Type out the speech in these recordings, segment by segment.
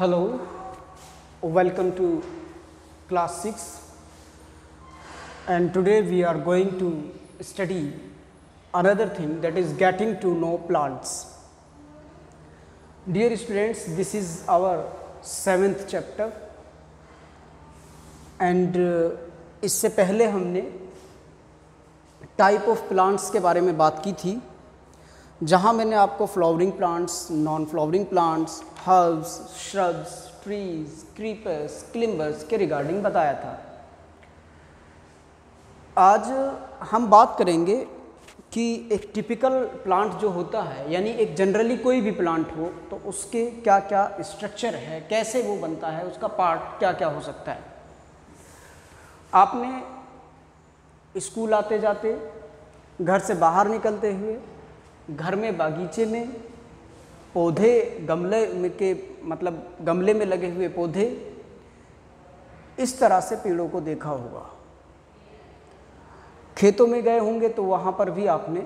Hello, welcome to class 6, and today we are going to study another thing, that is getting to know plants. Dear students, this is our 7th chapter and इससे पहले हमने type of plants के बारे में बात की थी, जहाँ मैंने आपको flowering plants, non flowering plants, herbs, shrubs, trees, creepers, climbers के रिगार्डिंग बताया था। आज हम बात करेंगे कि एक टिपिकल प्लांट जो होता है, यानी एक जनरली कोई भी प्लांट हो तो उसके क्या क्या स्ट्रक्चर है, कैसे वो बनता है, उसका पार्ट क्या क्या हो सकता है। आपने स्कूल आते जाते, घर से बाहर निकलते हुए, घर में बागीचे में पौधे, गमले में लगे हुए पौधे, इस तरह से पेड़ों को देखा होगा। खेतों में गए होंगे तो वहाँ पर भी आपने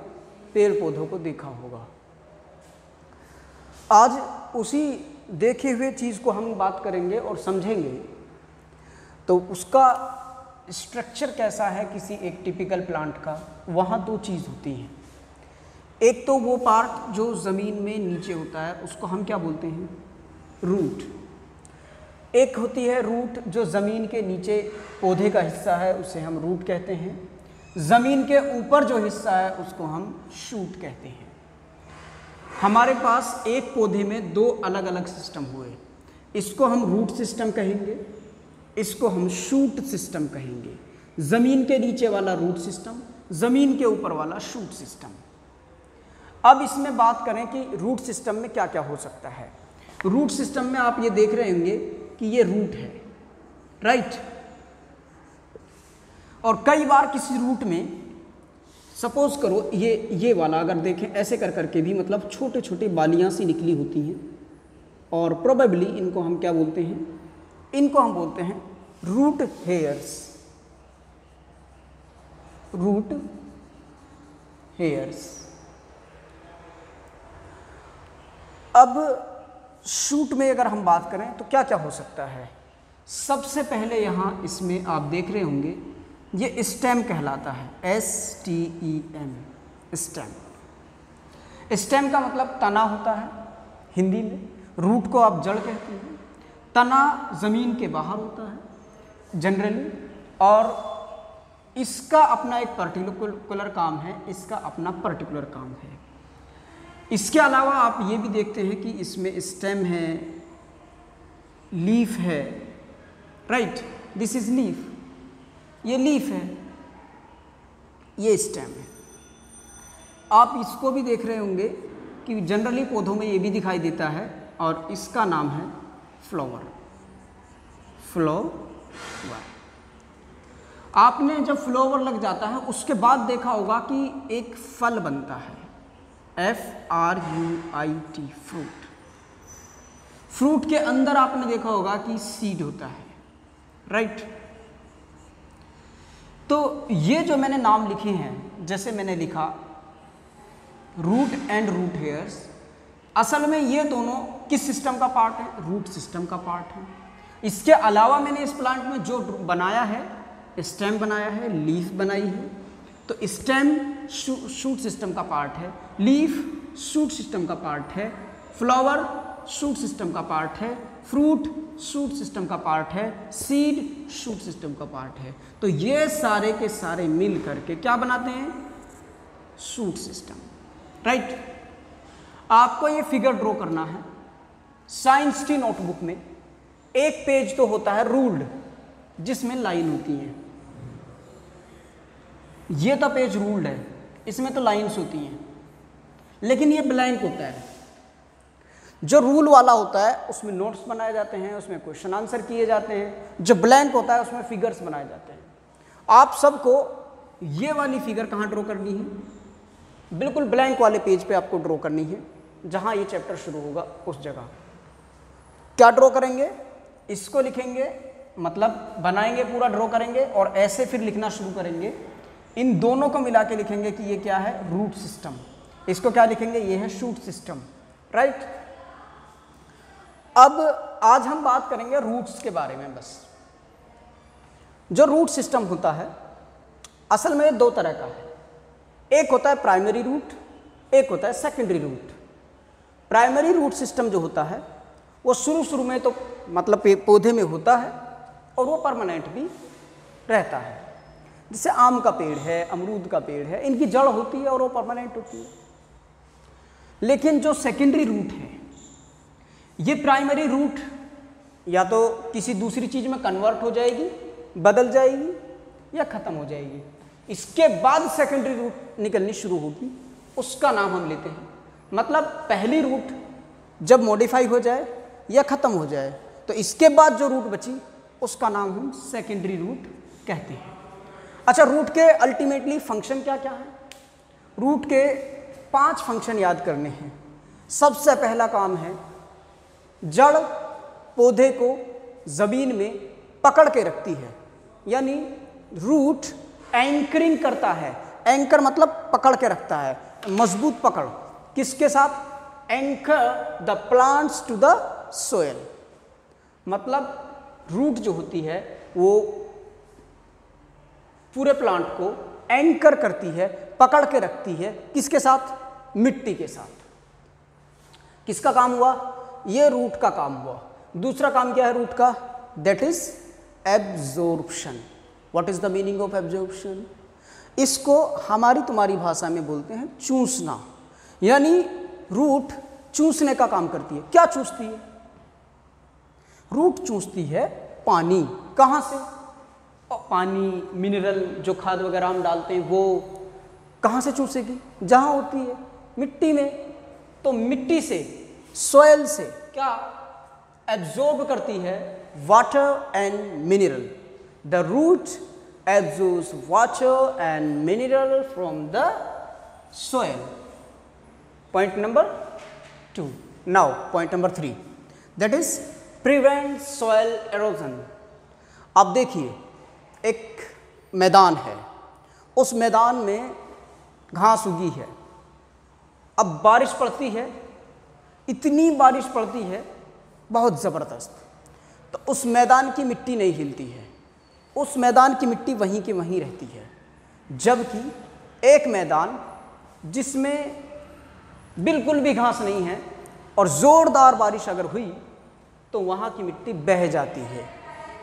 पेड़ पौधों को देखा होगा। आज उसी देखे हुए चीज़ को हम बात करेंगे और समझेंगे, तो उसका स्ट्रक्चर कैसा है किसी एक टिपिकल प्लांट का। वहाँ दो चीज़ होती हैं, एक तो वो पार्ट जो ज़मीन में नीचे होता है, उसको हम क्या बोलते हैं, रूट। एक होती है रूट जो ज़मीन के नीचे पौधे का हिस्सा है, उसे हम रूट कहते हैं। ज़मीन के ऊपर जो हिस्सा है उसको हम शूट कहते हैं। हमारे पास एक पौधे में दो अलग अलग सिस्टम हुए, इसको हम रूट सिस्टम कहेंगे, इसको हम शूट सिस्टम कहेंगे। ज़मीन के नीचे वाला रूट सिस्टम, ज़मीन के ऊपर वाला शूट सिस्टम। अब इसमें बात करें कि रूट सिस्टम में क्या क्या हो सकता है। रूट सिस्टम में आप ये देख रहे होंगे कि ये रूट है, राइट। और कई बार किसी रूट में, सपोज करो ये वाला अगर देखें, ऐसे कर करके भी मतलब छोटे छोटे बालियां सी निकली होती हैं, और प्रोबेबली इनको हम क्या बोलते हैं, इनको हम बोलते हैं रूट हेयर्स। Root hairs. अब शूट में अगर हम बात करें तो क्या क्या हो सकता है। सबसे पहले यहाँ इसमें आप देख रहे होंगे ये स्टेम कहलाता है, STEM, स्टेम। स्टेम का मतलब तना होता है हिंदी में, रूट को आप जड़ कहते हैं। तना ज़मीन के बाहर होता है जनरली, और इसका अपना एक पर्टिकुलर काम है, इसका अपना पर्टिकुलर काम है। इसके अलावा आप ये भी देखते हैं कि इसमें स्टेम है, लीफ है, राइट, दिस इज लीफ, ये लीफ है, ये स्टेम है। आप इसको भी देख रहे होंगे कि जनरली पौधों में ये भी दिखाई देता है, और इसका नाम है फ्लावर। फ्लावर। आपने जब फ्लावर लग जाता है उसके बाद देखा होगा कि एक फल बनता है, FRUIT, फ्रूट। फ्रूट के अंदर आपने देखा होगा कि सीड होता है, राइट। तो ये जो मैंने नाम लिखे हैं, जैसे मैंने लिखा रूट एंड रूट हेयर्स, असल में ये दोनों किस सिस्टम का पार्ट है, रूट सिस्टम का पार्ट है। इसके अलावा मैंने इस प्लांट में जो बनाया है, स्टेम बनाया है, लीफ बनाई है, तो स्टेम शूट सिस्टम का पार्ट है, लीफ शूट सिस्टम का पार्ट है, फ्लावर शूट सिस्टम का पार्ट है, फ्रूट शूट सिस्टम का पार्ट है, सीड शूट सिस्टम का पार्ट है। तो ये सारे के सारे मिल करके क्या बनाते हैं, शूट सिस्टम, राइट। आपको ये फिगर ड्रॉ करना है। साइंस की नोटबुक में एक पेज तो होता है रूल्ड, जिसमें लाइन होती है। ये तो पेज रूल्ड है, इसमें तो लाइंस होती हैं, लेकिन ये ब्लैंक होता है। जो रूल वाला होता है उसमें नोट्स बनाए जाते हैं, उसमें क्वेश्चन आंसर किए जाते हैं। जो ब्लैंक होता है उसमें फिगर्स बनाए जाते हैं। आप सबको ये वाली फिगर कहाँ ड्रॉ करनी है, बिल्कुल ब्लैंक वाले पेज पे आपको ड्रॉ करनी है, जहाँ ये चैप्टर शुरू होगा उस जगह। क्या ड्रॉ करेंगे, इसको लिखेंगे, मतलब बनाएंगे, पूरा ड्रॉ करेंगे, और ऐसे फिर लिखना शुरू करेंगे। इन दोनों को मिला के लिखेंगे कि ये क्या है, रूट सिस्टम। इसको क्या लिखेंगे, ये है शूट सिस्टम, राइट। अब आज हम बात करेंगे रूट्स के बारे में। बस जो रूट सिस्टम होता है असल में दो तरह का है, एक होता है प्राइमरी रूट, एक होता है secondary root. Primary root system जो होता है वो शुरू में तो मतलब पौधे में होता है और वो परमानेंट भी रहता है। जैसे आम का पेड़ है, अमरूद का पेड़ है, इनकी जड़ होती है और वो परमानेंट होती है। लेकिन जो सेकेंडरी रूट है, ये प्राइमरी रूट या तो किसी दूसरी चीज़ में कन्वर्ट हो जाएगी, बदल जाएगी या ख़त्म हो जाएगी। इसके बाद सेकेंडरी रूट निकलनी शुरू होगी, उसका नाम हम लेते हैं। मतलब पहली रूट जब मॉडिफाई हो जाए या ख़त्म हो जाए तो इसके बाद जो रूट बची उसका नाम हम सेकेंडरी रूट कहते हैं। अच्छा, रूट के अल्टीमेटली फंक्शन क्या क्या है? रूट के 5 फंक्शन याद करने हैं। सबसे पहला काम है, जड़ पौधे को ज़मीन में पकड़ के रखती है, यानी रूट एंकरिंग करता है। एंकर मतलब पकड़ के रखता है, मजबूत पकड़। किसके साथ? Anchor the plants to the soil. मतलब रूट जो होती है वो पूरे प्लांट को एंकर करती है, पकड़ के रखती है। किसके साथ? मिट्टी के साथ। किसका काम हुआ? ये रूट का काम हुआ। दूसरा काम क्या है रूट का? That is absorption. What is the meaning of absorption? इसको हमारी तुम्हारी भाषा में बोलते हैं चूसना। यानी रूट चूसने का काम करती है। क्या चूसती है? रूट चूसती है पानी। कहाँ से? पानी, मिनरल, जो खाद वगैरह हम डालते हैं वो कहाँ से चूसेगी? जहाँ होती है मिट्टी में। तो मिट्टी से, सॉयल से क्या एब्जॉर्ब करती है? Water and mineral. The root absorbs water and mineral from the soil. Point number 2। Now point number 3, that is prevent soil erosion. अब देखिए, एक मैदान है, उस मैदान में घास उगी है। अब बारिश पड़ती है, इतनी बारिश पड़ती है बहुत ज़बरदस्त, तो उस मैदान की मिट्टी नहीं हिलती है, उस मैदान की मिट्टी वहीं की वहीं रहती है। जबकि एक मैदान जिसमें बिल्कुल भी घास नहीं है और ज़ोरदार बारिश अगर हुई तो वहाँ की मिट्टी बह जाती है,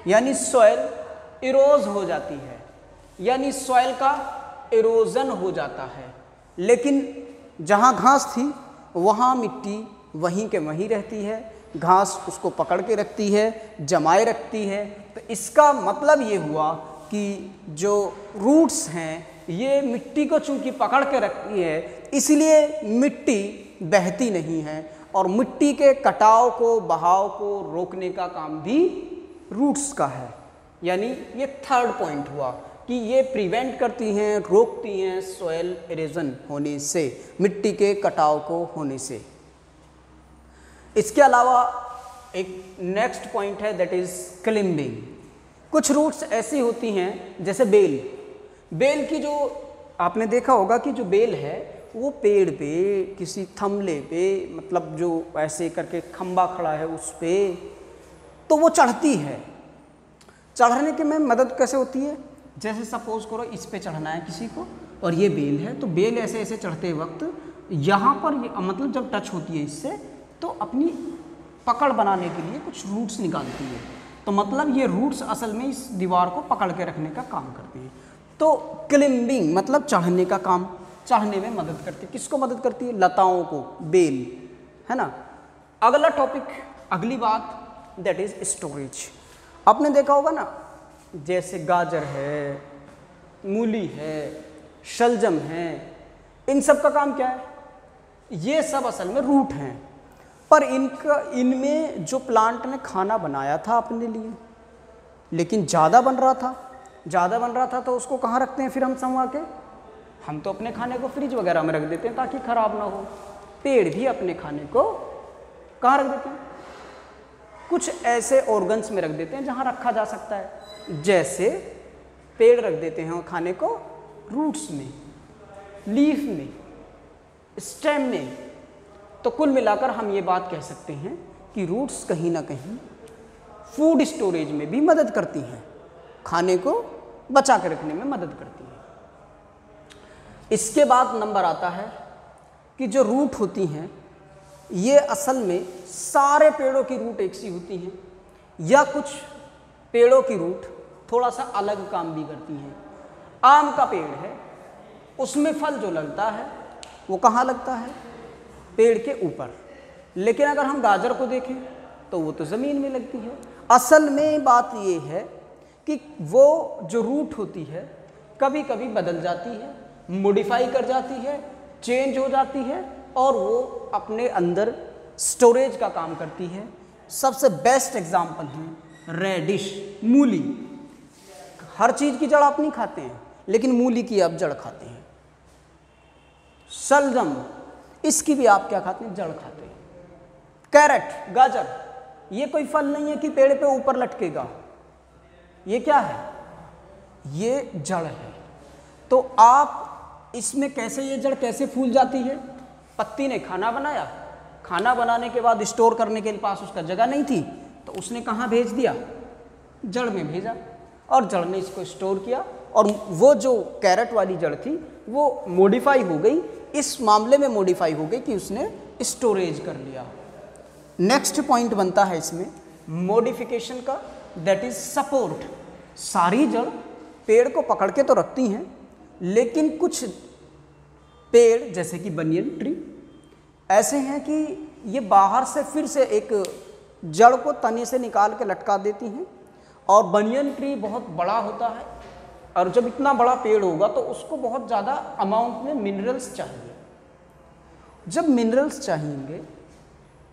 यानी सॉयल इरोज हो जाती है, यानी सॉयल का इरोजन हो जाता है। लेकिन जहाँ घास थी वहाँ मिट्टी वहीं के वहीं रहती है, घास उसको पकड़ के रखती है, जमाए रखती है। तो इसका मतलब ये हुआ कि जो रूट्स हैं ये मिट्टी को चूंकि पकड़ के रखती है, इसलिए मिट्टी बहती नहीं है और मिट्टी के कटाव को, बहाव को रोकने का काम भी रूट्स का है। यानी ये थर्ड पॉइंट हुआ कि ये प्रिवेंट करती हैं, रोकती हैं सॉयल इरोजन होने से, मिट्टी के कटाव को होने से। इसके अलावा एक नेक्स्ट पॉइंट है, दैट इज क्लिम्बिंग। कुछ रूट्स ऐसी होती हैं जैसे बेल। बेल की जो आपने देखा होगा कि जो बेल है वो पेड़ पे, किसी थमले पे, मतलब जो ऐसे करके खंबा खड़ा है उस पे, तो वो चढ़ती है। चढ़ने के में मदद कैसे होती है? जैसे सपोज करो इस पे चढ़ना है किसी को और ये बेल है, तो बेल ऐसे ऐसे चढ़ते वक्त यहाँ पर मतलब जब टच होती है इससे तो अपनी पकड़ बनाने के लिए कुछ रूट्स निकालती है। तो मतलब ये रूट्स असल में इस दीवार को पकड़ के रखने का काम करती हैं। तो क्लिम्बिंग मतलब चढ़ने का काम, चढ़ने में मदद करती है। किसको मदद करती है? लताओं को, बेल, है ना। अगला टॉपिक, अगली बात, दैट इज स्टोरेज। आपने देखा होगा ना, जैसे गाजर है, मूली है, शलजम है, इन सब का काम क्या है? ये सब असल में रूट हैं, पर इनमें जो प्लांट ने खाना बनाया था अपने लिए, लेकिन ज़्यादा बन रहा था तो उसको कहाँ रखते हैं फिर हम संवा के? हम तो अपने खाने को फ्रिज वगैरह में रख देते हैं ताकि ख़राब ना हो। पेड़ भी अपने खाने को कहाँ रख देते हैं? कुछ ऐसे ऑर्गन्स में रख देते हैं जहाँ रखा जा सकता है। जैसे पेड़ रख देते हैं खाने को रूट्स में, लीफ में, स्टेम में। तो कुल मिलाकर हम ये बात कह सकते हैं कि रूट्स कहीं ना कहीं फूड स्टोरेज में भी मदद करती हैं, खाने को बचा के रखने में मदद करती हैं। इसके बाद नंबर आता है कि जो रूट होती हैं ये असल में सारे पेड़ों की रूट एक सी होती हैं या कुछ पेड़ों की रूट थोड़ा सा अलग काम भी करती हैं। आम का पेड़ है, उसमें फल जो लगता है वो कहाँ लगता है? पेड़ के ऊपर। लेकिन अगर हम गाजर को देखें तो वो तो ज़मीन में लगती है। असल में बात ये है कि वो जो रूट होती है कभी कभी बदल जाती है, मॉडिफाई कर जाती है, चेंज हो जाती है और वो अपने अंदर स्टोरेज का काम करती है। सबसे बेस्ट एग्जाम्पल है रेडिश, मूली। हर चीज़ की जड़ आप नहीं खाते हैं, लेकिन मूली की आप जड़ खाते हैं। शलजम, इसकी भी आप क्या खाते हैं? जड़ खाते हैं। कैरेट, गाजर, ये कोई फल नहीं है कि पेड़ पे ऊपर लटकेगा, ये क्या है? ये जड़ है। तो आप इसमें कैसे, ये जड़ कैसे फूल जाती है? पत्ती ने खाना बनाया, खाना बनाने के बाद स्टोर करने के पास उसका जगह नहीं थी तो उसने कहाँ भेज दिया? जड़ में भेजा, और जड़ ने इसको स्टोर किया और वो जो कैरेट वाली जड़ थी वो मॉडिफाई हो गई, इस मामले में मॉडिफाई हो गई कि उसने स्टोरेज कर लिया। नेक्स्ट पॉइंट बनता है इसमें मॉडिफिकेशन का, दैट इज सपोर्ट। सारी जड़ पेड़ को पकड़ के तो रखती हैं, लेकिन कुछ पेड़ जैसे कि बनियन ट्री ऐसे हैं कि ये बाहर से फिर से एक जड़ को तने से निकाल के लटका देती हैं। और बनियन ट्री बहुत बड़ा होता है और जब इतना बड़ा पेड़ होगा तो उसको बहुत ज़्यादा अमाउंट में मिनरल्स चाहिए। जब मिनरल्स चाहिएंगे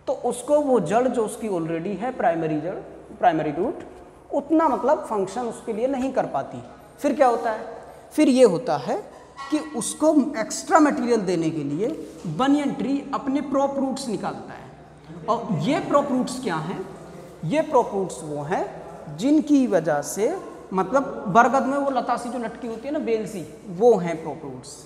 तो उसको वो जड़ जो उसकी ऑलरेडी है, प्राइमरी जड़, प्राइमरी रूट, उतना मतलब फंक्शन उसके लिए नहीं कर पाती। फिर क्या होता है? फिर ये होता है कि उसको एक्स्ट्रा मटेरियल देने के लिए बनियन ट्री अपने प्रॉप रूट्स निकालता है। और ये प्रॉप रूट्स क्या हैं? ये प्रॉप रूट्स वो हैं जिनकी वजह से, मतलब बरगद में वो लता सी जो लटकी होती है ना, बेल सी, वो हैं प्रॉप रूट्स।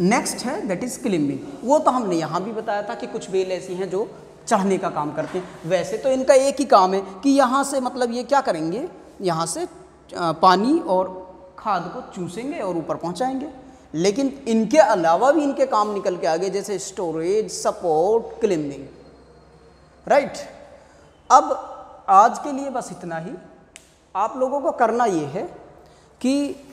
नेक्स्ट है दैट इज क्लिम्बिंग। वो तो हमने यहाँ भी बताया था कि कुछ बेल ऐसी हैं जो चढ़ने का काम करते हैं। वैसे तो इनका एक ही काम है कि यहाँ से, मतलब ये क्या करेंगे, यहाँ से पानी और खाद को चूसेंगे और ऊपर पहुँचाएंगे। लेकिन इनके अलावा भी इनके काम निकल के आगे, जैसे स्टोरेज, सपोर्ट, क्लिम्बिंग, राइट। अब आज के लिए बस इतना ही। आप लोगों को करना ये है कि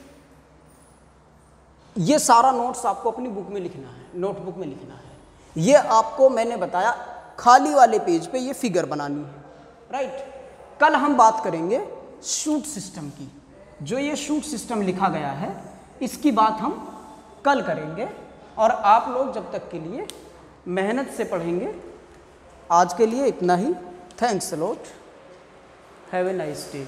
ये सारा नोट्स आपको अपनी बुक में लिखना है, नोटबुक में लिखना है। ये आपको मैंने बताया खाली वाले पेज पे ये फिगर बनानी है, राइट। कल हम बात करेंगे शूट सिस्टम की। जो ये शूट सिस्टम लिखा गया है इसकी बात हम कल करेंगे, और आप लोग जब तक के लिए मेहनत से पढ़ेंगे। आज के लिए इतना ही। Thanks a lot, have a nice day.